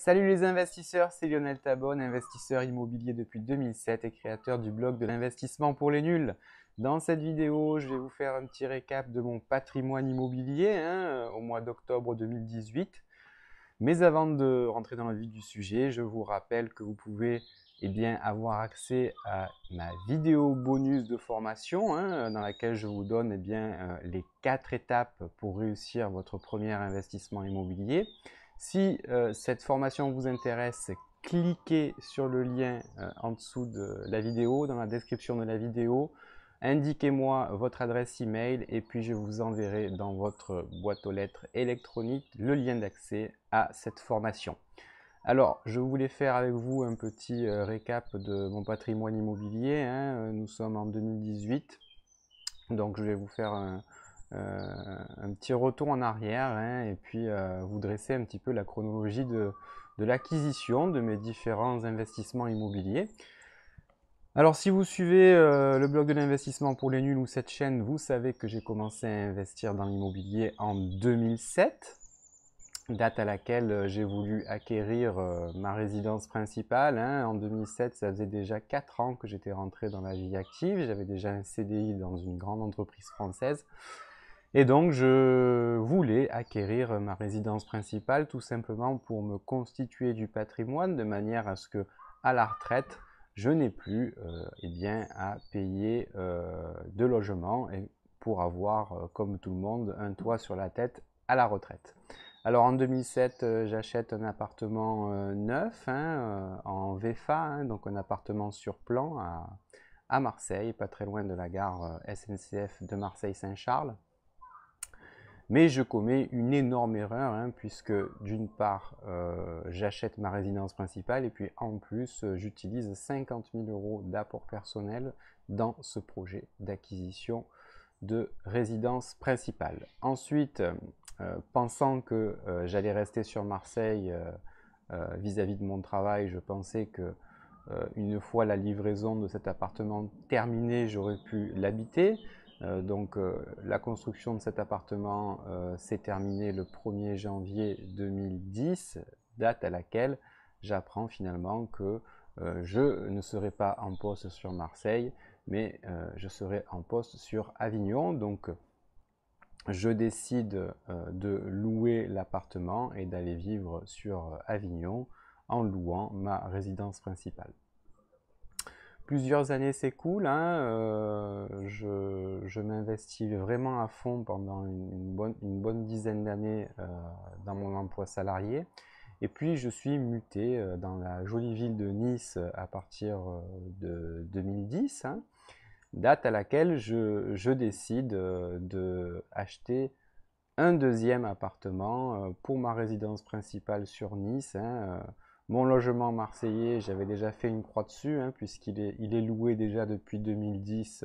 Salut les investisseurs, c'est Lionel Tabonne, investisseur immobilier depuis 2007 et créateur du blog de l'investissement pour les nuls. Dans cette vidéo, je vais vous faire un petit récap de mon patrimoine immobilier au mois d'octobre 2018. Mais avant de rentrer dans le vif du sujet, je vous rappelle que vous pouvez avoir accès à ma vidéo bonus de formation dans laquelle je vous donne les 4 étapes pour réussir votre premier investissement immobilier. Si cette formation vous intéresse, cliquez sur le lien en dessous de la vidéo, dans la description de la vidéo. Indiquez-moi votre adresse email et puis je vous enverrai dans votre boîte aux lettres électronique le lien d'accès à cette formation. Alors, je voulais faire avec vous un petit récap de mon patrimoine immobilier. Nous sommes en 2018, donc je vais vous faire un petit retour en arrière et puis vous dresser un petit peu la chronologie de l'acquisition de mes différents investissements immobiliers. Alors si vous suivez le blog de l'investissement pour les nuls ou cette chaîne, vous savez que j'ai commencé à investir dans l'immobilier en 2007, date à laquelle j'ai voulu acquérir ma résidence principale. En 2007, ça faisait déjà 4 ans que j'étais rentré dans la vie active, j'avais déjà un CDI dans une grande entreprise française. Et donc, je voulais acquérir ma résidence principale tout simplement pour me constituer du patrimoine de manière à ce que, à la retraite, je n'ai plus à payer de logement et pour avoir, comme tout le monde, un toit sur la tête à la retraite. Alors en 2007, j'achète un appartement neuf en VFA, donc un appartement sur plan à Marseille, pas très loin de la gare SNCF de Marseille-Saint-Charles. Mais je commets une énorme erreur puisque d'une part j'achète ma résidence principale et puis en plus j'utilise 50 000 € d'apport personnel dans ce projet d'acquisition de résidence principale. Ensuite, pensant que j'allais rester sur Marseille vis-à-vis de mon travail, je pensais que une fois la livraison de cet appartement terminée, j'aurais pu l'habiter. La construction de cet appartement s'est terminée le 1er janvier 2010, date à laquelle j'apprends finalement que je ne serai pas en poste sur Marseille, mais je serai en poste sur Avignon. Donc je décide de louer l'appartement et d'aller vivre sur Avignon en louant ma résidence principale. Plusieurs années s'écoulent, je m'investis vraiment à fond pendant une bonne dizaine d'années dans mon emploi salarié. Et puis je suis muté dans la jolie ville de Nice à partir de 2010, date à laquelle je décide de acheter un deuxième appartement pour ma résidence principale sur Nice. Mon logement marseillais, j'avais déjà fait une croix dessus, puisqu'il est loué déjà depuis 2010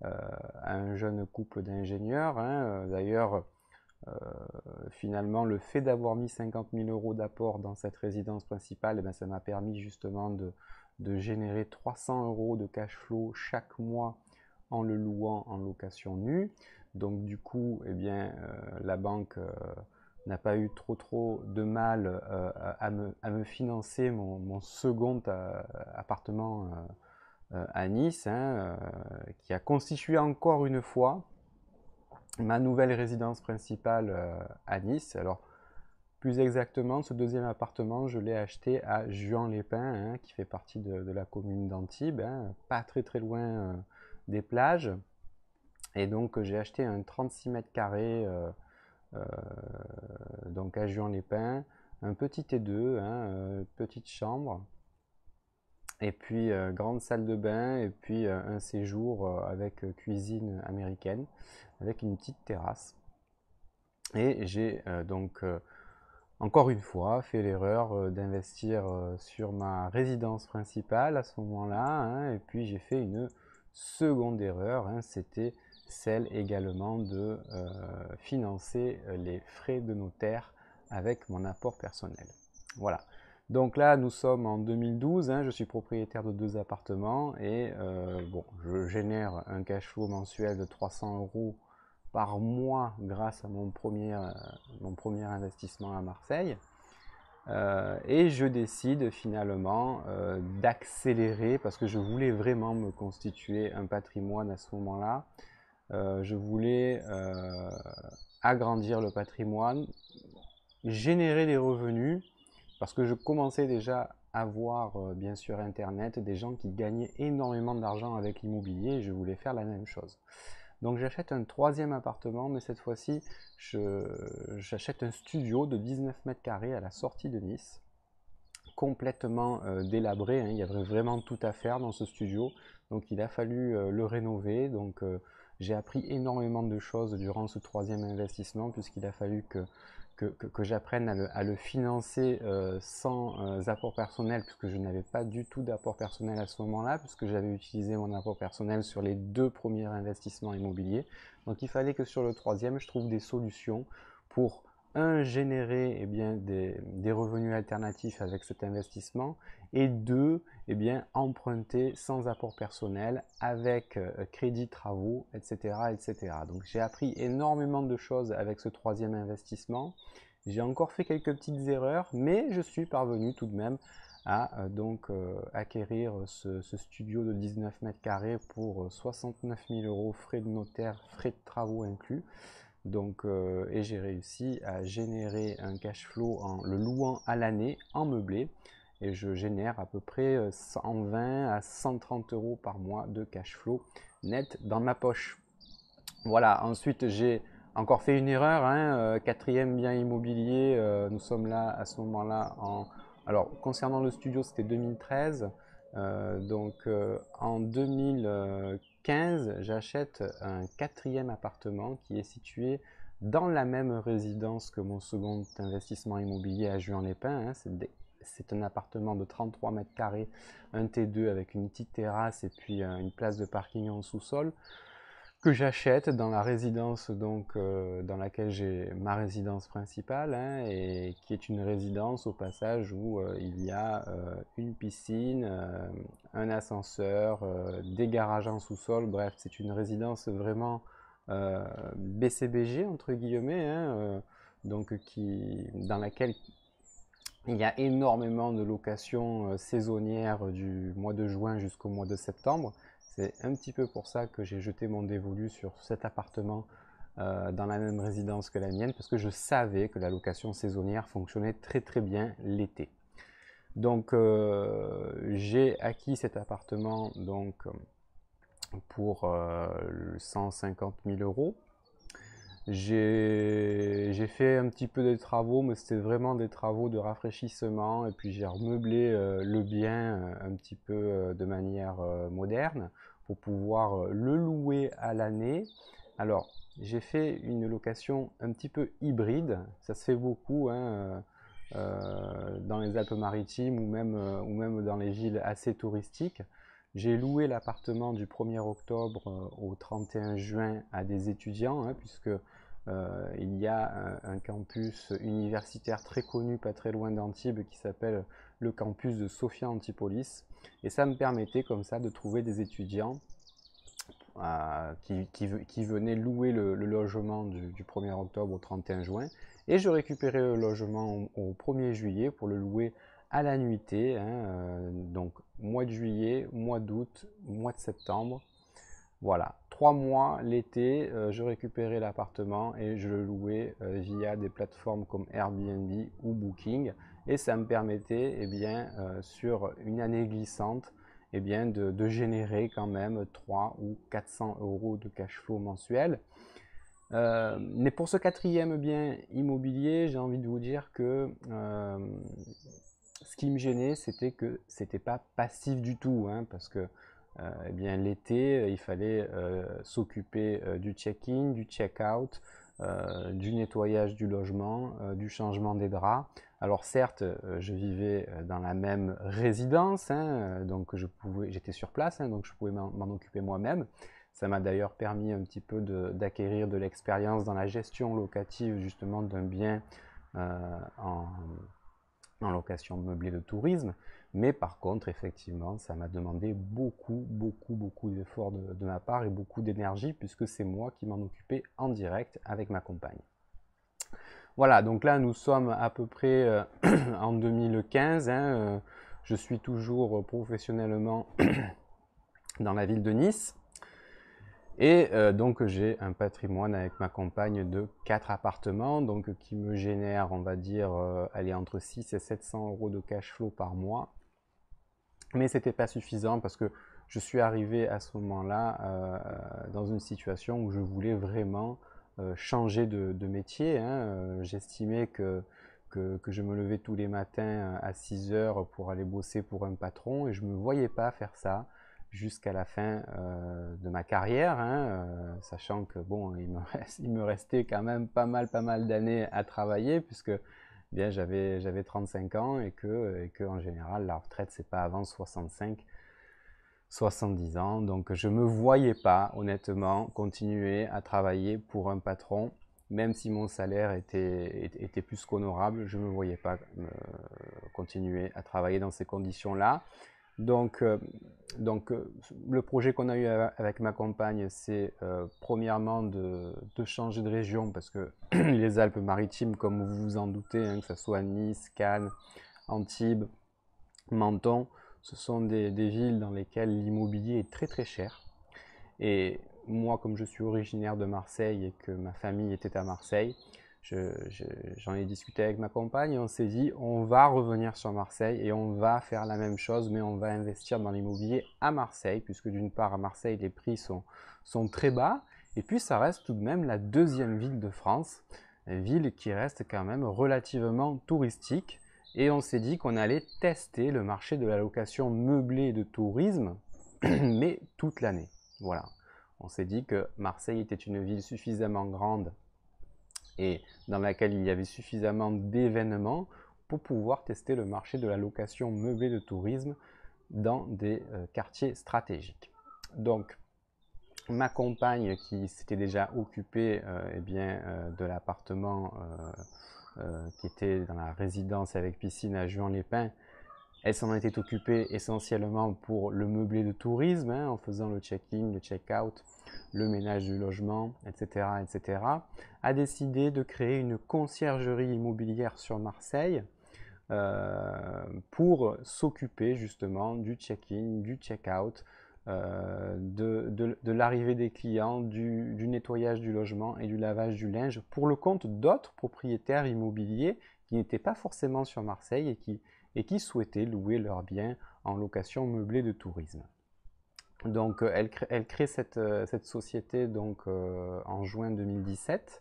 à un jeune couple d'ingénieurs. D'ailleurs, finalement, le fait d'avoir mis 50 000 € d'apport dans cette résidence principale, ça m'a permis justement de générer 300 € de cash flow chaque mois en le louant en location nue. Donc du coup, la banque n'a pas eu trop de mal à me financer mon second appartement à Nice, qui a constitué encore une fois ma nouvelle résidence principale à Nice. Alors, plus exactement, ce deuxième appartement, je l'ai acheté à Juan-les-Pins, qui fait partie de la commune d'Antibes, pas très loin des plages. Et donc, j'ai acheté un 36 mètres carrés donc à Juan-les-Pins, un petit T2, petite chambre, et puis grande salle de bain, et puis un séjour avec cuisine américaine, avec une petite terrasse. Et j'ai encore une fois fait l'erreur d'investir sur ma résidence principale à ce moment-là, et puis j'ai fait une seconde erreur, c'était celle également de financer les frais de notaire avec mon apport personnel. Voilà. Donc là, nous sommes en 2012, je suis propriétaire de 2 appartements et je génère un cash flow mensuel de 300 € par mois grâce à mon premier investissement à Marseille. Et je décide finalement d'accélérer parce que je voulais vraiment me constituer un patrimoine à ce moment-là. Je voulais agrandir le patrimoine, générer des revenus parce que je commençais déjà à voir bien sûr Internet, des gens qui gagnaient énormément d'argent avec l'immobilier et je voulais faire la même chose. Donc j'achète un troisième appartement, mais cette fois-ci, j'achète un studio de 19 mètres carrés à la sortie de Nice, complètement délabré, hein. Il y avait vraiment tout à faire dans ce studio, donc il a fallu le rénover. Donc j'ai appris énormément de choses durant ce troisième investissement, puisqu'il a fallu que j'apprenne à le financer sans apport personnel, puisque je n'avais pas du tout d'apport personnel à ce moment-là, puisque j'avais utilisé mon apport personnel sur les 2 premiers investissements immobiliers. Donc il fallait que sur le troisième, je trouve des solutions pour générer des revenus alternatifs avec cet investissement, et 2, emprunter sans apport personnel avec crédit travaux, etc., etc. Donc j'ai appris énormément de choses avec ce troisième investissement. J'ai encore fait quelques petites erreurs, mais je suis parvenu tout de même à acquérir ce studio de 19 mètres carrés pour 69 000 euros, frais de notaire, frais de travaux inclus. Donc, et j'ai réussi à générer un cash flow en le louant à l'année en meublé. Et je génère à peu près 120 à 130 euros par mois de cash flow net dans ma poche. Voilà, ensuite j'ai encore fait une erreur, hein, quatrième bien immobilier, nous sommes là à ce moment-là en... Alors concernant le studio c'était 2013, en 2015 j'achète un quatrième appartement qui est situé dans la même résidence que mon second investissement immobilier à Juan-les-Pins, hein. C'est un appartement de 33 mètres carrés, un T2 avec une petite terrasse et puis une place de parking en sous-sol, que j'achète dans la résidence dans laquelle j'ai ma résidence principale, hein, et qui est une résidence au passage où il y a une piscine, un ascenseur, des garages en sous-sol. Bref, c'est une résidence vraiment BCBG entre guillemets, hein, dans laquelle il y a énormément de locations saisonnières du mois de juin jusqu'au mois de septembre. C'est un petit peu pour ça que j'ai jeté mon dévolu sur cet appartement dans la même résidence que la mienne, parce que je savais que la location saisonnière fonctionnait très très bien l'été. Donc j'ai acquis cet appartement pour 150 000 euros. J'ai fait un petit peu de travaux, mais c'était vraiment des travaux de rafraîchissement. Et puis j'ai remeublé le bien un petit peu de manière moderne pour pouvoir le louer à l'année. Alors, j'ai fait une location un petit peu hybride. Ça se fait beaucoup, hein, dans les Alpes-Maritimes ou même dans les villes assez touristiques. J'ai loué l'appartement du 1er octobre au 31 juin à des étudiants, hein, puisque il y a un campus universitaire très connu, pas très loin d'Antibes, qui s'appelle le campus de Sophia Antipolis. Et ça me permettait comme ça de trouver des étudiants qui venaient louer le logement du 1er octobre au 31 juin. Et je récupérais le logement au 1er juillet pour le louer à la nuitée, hein, donc mois de juillet, mois d'août, mois de septembre. Voilà, 3 mois l'été, je récupérais l'appartement et je le louais via des plateformes comme Airbnb ou Booking. Et ça me permettait, sur une année glissante, de générer quand même 300 ou 400 euros de cash flow mensuel. Mais pour ce quatrième bien immobilier, j'ai envie de vous dire que ce qui me gênait, c'était que c'était pas passif du tout, hein, parce que l'été, il fallait s'occuper du check-in, du check-out, du nettoyage du logement, du changement des draps. Alors certes, je vivais dans la même résidence, hein, donc j'étais sur place, hein, donc je pouvais m'en occuper moi-même. Ça m'a d'ailleurs permis un petit peu d'acquérir de l'expérience dans la gestion locative justement d'un bien en location meublée de tourisme. Mais par contre, effectivement, ça m'a demandé beaucoup d'efforts de ma part et beaucoup d'énergie, puisque c'est moi qui m'en occupais en direct avec ma compagne. Voilà, donc là nous sommes à peu près en 2015, hein, je suis toujours professionnellement dans la ville de Nice. Et donc j'ai un patrimoine avec ma compagne de 4 appartements, donc qui me génère, on va dire, aller entre 6 et 700 euros de cash flow par mois. Mais c'était pas suffisant parce que je suis arrivé à ce moment-là dans une situation où je voulais vraiment changer de métier, hein. J'estimais que je me levais tous les matins à 6 heures pour aller bosser pour un patron et je ne me voyais pas faire ça jusqu'à la fin de ma carrière, hein, sachant que bon, il me restait quand même pas mal d'années à travailler puisque bien j'avais 35 ans et que en général la retraite c'est pas avant 65 70 ans, donc je me voyais pas honnêtement continuer à travailler pour un patron, même si mon salaire était plus qu'honorable, je me voyais pas continuer à travailler dans ces conditions-là. Donc, le projet qu'on a eu avec ma compagne, c'est premièrement de changer de région parce que les Alpes-Maritimes, comme vous vous en doutez, hein, que ce soit Nice, Cannes, Antibes, Menton, ce sont des villes dans lesquelles l'immobilier est très cher. Et moi, comme je suis originaire de Marseille et que ma famille était à Marseille, j'en ai discuté avec ma compagne et on s'est dit on va revenir sur Marseille et on va faire la même chose, mais on va investir dans l'immobilier à Marseille, puisque d'une part à Marseille les prix sont très bas, et puis ça reste tout de même la deuxième ville de France, une ville qui reste quand même relativement touristique. Et on s'est dit qu'on allait tester le marché de la location meublée de tourisme, mais toute l'année. Voilà. On s'est dit que Marseille était une ville suffisamment grande et dans laquelle il y avait suffisamment d'événements pour pouvoir tester le marché de la location meublée de tourisme dans des quartiers stratégiques. Donc, ma compagne qui s'était déjà occupée de l'appartement qui était dans la résidence avec piscine à Juan-les-Pins, elle s'en était occupée essentiellement pour le meublé de tourisme, hein, en faisant le check-in, le check-out, le ménage du logement, etc., etc., a décidé de créer une conciergerie immobilière sur Marseille pour s'occuper justement du check-in, du check-out, de l'arrivée des clients, du nettoyage du logement et du lavage du linge pour le compte d'autres propriétaires immobiliers qui n'étaient pas forcément sur Marseille et qui souhaitaient louer leurs biens en location meublée de tourisme. Donc elle crée cette société donc, en juin 2017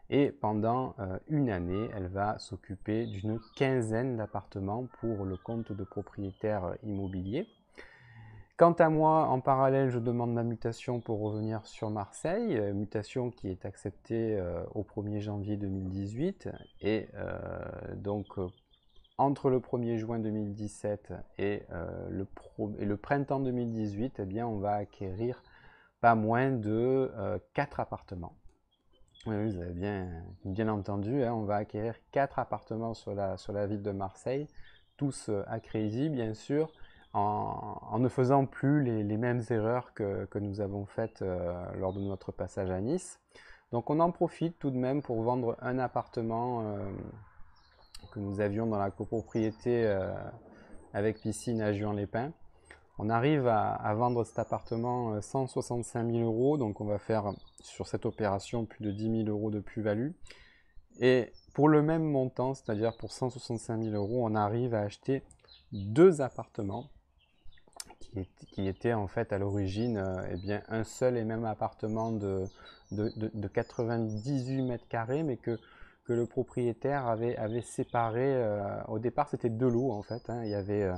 et pendant une année, elle va s'occuper d'une quinzaine d'appartements pour le compte de propriétaires immobiliers. Quant à moi, en parallèle, je demande ma mutation pour revenir sur Marseille, mutation qui est acceptée au 1er janvier 2018. Et entre le 1er juin 2017 et le printemps 2018, eh bien, on va acquérir pas moins de 4 appartements. Oui, vous avez bien entendu, hein, on va acquérir 4 appartements sur la ville de Marseille, tous à crédit, bien sûr, en ne faisant plus les mêmes erreurs que nous avons faites lors de notre passage à Nice. Donc on en profite tout de même pour vendre un appartement que nous avions dans la copropriété avec piscine à Juan-les-Pins. On arrive à vendre cet appartement 165 000 euros, donc on va faire sur cette opération plus de 10 000 euros de plus-value. Et pour le même montant, c'est-à-dire pour 165 000 euros, on arrive à acheter 2 appartements qui étaient en fait à l'origine un seul et même appartement de 98 mètres carrés, mais que le propriétaire avait séparé. Au départ, c'était 2 lots en fait, hein. Il y avait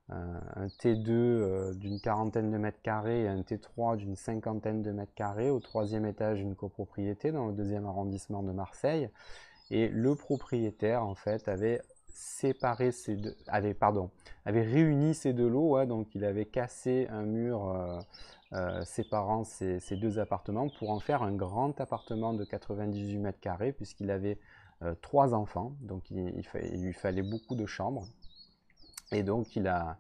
un T2 d'une quarantaine de mètres carrés et un T3 d'une cinquantaine de mètres carrés au 3e étage d'une copropriété dans le 2e arrondissement de Marseille. Et le propriétaire en fait avait réuni ces 2 lots, ouais, donc il avait cassé un mur séparant ces 2 appartements pour en faire un grand appartement de 98 mètres carrés puisqu'il avait 3 enfants, donc il lui fallait beaucoup de chambres. Et donc il a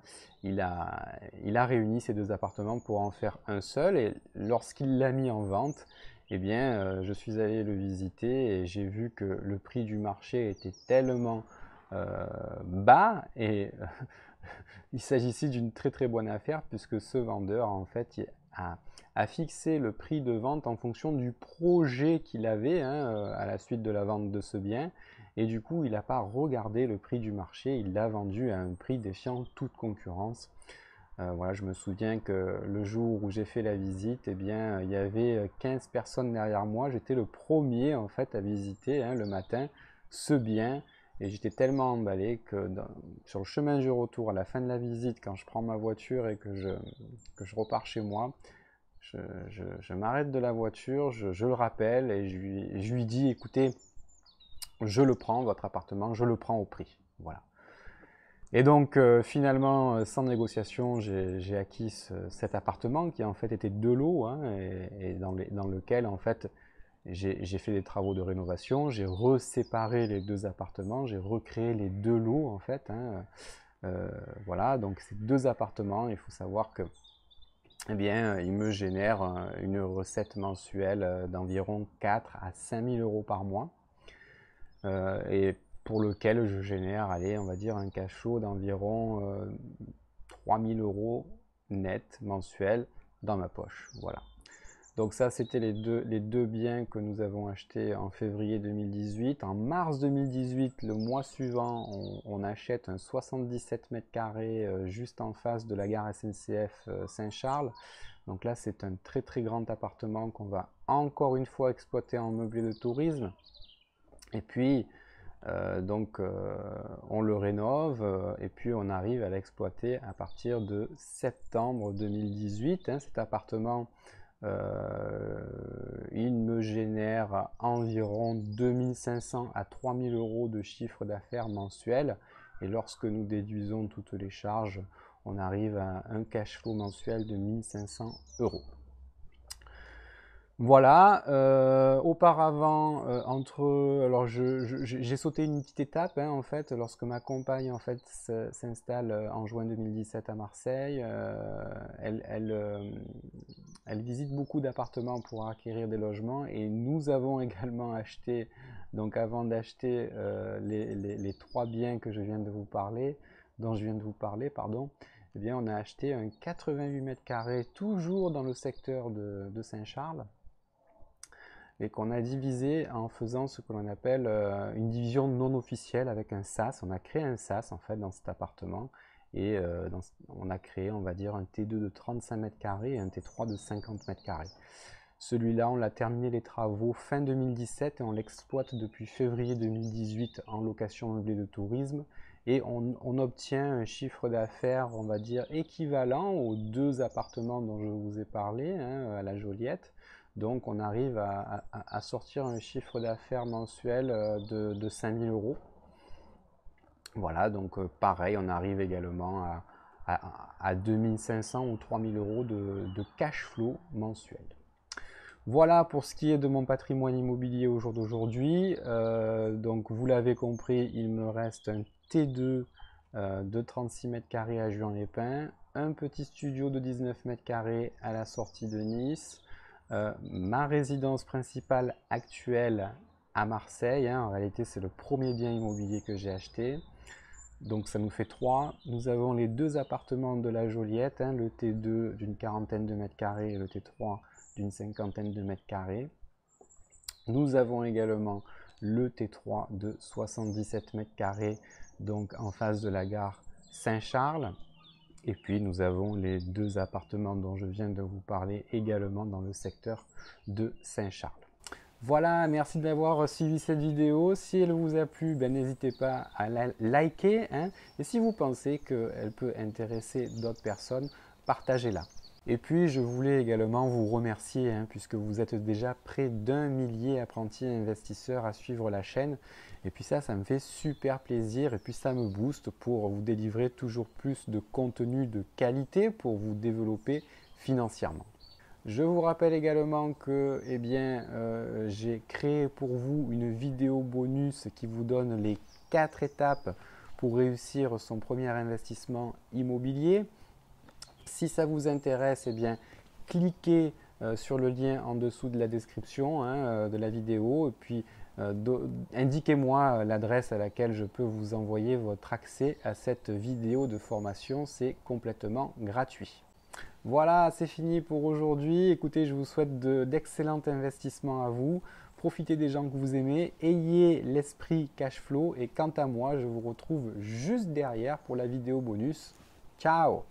réuni ces 2 appartements pour en faire un seul, et lorsqu'il l'a mis en vente, eh bien, je suis allé le visiter et j'ai vu que le prix du marché était tellement bas et il s'agissait d'une très très bonne affaire puisque ce vendeur en fait a fixé le prix de vente en fonction du projet qu'il avait à la suite de la vente de ce bien et du coup il n'a pas regardé le prix du marché, il l'a vendu à un prix défiant toute concurrence. Voilà, je me souviens que le jour où j'ai fait la visite, eh bien, il y avait 15 personnes derrière moi. J'étais le premier en fait à visiter le matin ce bien et j'étais tellement emballé que sur le chemin du retour, à la fin de la visite, quand je prends ma voiture et que je repars chez moi, je m'arrête de la voiture, je le rappelle et je lui dis, écoutez, je le prends, votre appartement, je le prends au prix. Voilà. Et donc finalement, sans négociation, j'ai acquis cet appartement qui en fait était deux lots et dans lequel en fait j'ai fait des travaux de rénovation, j'ai reséparé les deux appartements, j'ai recréé les deux lots en fait. Voilà, donc ces deux appartements, il faut savoir que eh bien, ils me génèrent une recette mensuelle d'environ 4 à 5 000 euros par mois. Et pour lequel je génère, allez, on va dire un cash flow d'environ 3 000 euros net mensuels dans ma poche. Voilà. Donc ça, c'était les deux biens que nous avons achetés en février 2018. En mars 2018, le mois suivant, on achète un 77 mètres carrés juste en face de la gare SNCF Saint-Charles. Donc là, c'est un très très grand appartement qu'on va encore une fois exploiter en meublé de tourisme. Et puis, on le rénove et puis on arrive à l'exploiter à partir de septembre 2018. Cet appartement, il me génère environ 2500 à 3000 euros de chiffre d'affaires mensuel. Et lorsque nous déduisons toutes les charges, on arrive à un cash flow mensuel de 1500 euros. Voilà, auparavant, alors j'ai sauté une petite étape en fait, lorsque ma compagne en fait s'installe en juin 2017 à Marseille, elle visite beaucoup d'appartements pour acquérir des logements et nous avons également acheté, donc avant d'acheter les trois biens que je viens de vous parler, dont je viens de vous parler, pardon, eh bien on a acheté un 88 mètres carrés toujours dans le secteur de Saint-Charles, et qu'on a divisé en faisant ce que l'on appelle une division non officielle avec un SAS. On a créé un SAS en fait dans cet appartement et on a créé, on va dire, un T2 de 35 mètres carrés et un T3 de 50 mètres carrés. Celui-là, on a terminé les travaux fin 2017 et on l'exploite depuis février 2018 en location meublée de tourisme. Et on obtient un chiffre d'affaires, on va dire, équivalent aux deux appartements dont je vous ai parlé à la Joliette. Donc on arrive à sortir un chiffre d'affaires mensuel de 5 000 euros. Voilà, donc pareil, on arrive également à 2500 ou 3000 euros de cash flow mensuel. Voilà pour ce qui est de mon patrimoine immobilier au jour d'aujourd'hui. Donc vous l'avez compris, il me reste un T2 de 36 mètres carrés à Juan-les-Pins, un petit studio de 19 mètres carrés à la sortie de Nice, ma résidence principale actuelle à Marseille. En réalité, c'est le premier bien immobilier que j'ai acheté. Donc ça nous fait 3. Nous avons les deux appartements de la Joliette, le T2 d'une quarantaine de mètres carrés et le T3 d'une cinquantaine de mètres carrés. Nous avons également le T3 de 77 mètres carrés, donc en face de la gare Saint-Charles. Et puis nous avons les deux appartements dont je viens de vous parler également dans le secteur de Saint-Charles. Voilà, merci d'avoir suivi cette vidéo. Si elle vous a plu, n'hésitez pas à la liker. Et si vous pensez qu'elle peut intéresser d'autres personnes, partagez-la. Et puis je voulais également vous remercier puisque vous êtes déjà près d'1 millier apprentis investisseurs à suivre la chaîne. Et puis ça me fait super plaisir et puis ça me booste pour vous délivrer toujours plus de contenu de qualité pour vous développer financièrement. Je vous rappelle également que j'ai créé pour vous une vidéo bonus qui vous donne les 4 étapes pour réussir son premier investissement immobilier. Si ça vous intéresse, cliquez sur le lien en dessous de la description de la vidéo. Et puis, indiquez-moi l'adresse à laquelle je peux vous envoyer votre accès à cette vidéo de formation. C'est complètement gratuit. Voilà, c'est fini pour aujourd'hui. Écoutez, je vous souhaite d'excellents investissements à vous. Profitez des gens que vous aimez, ayez l'esprit cash flow et quant à moi, je vous retrouve juste derrière pour la vidéo bonus. Ciao!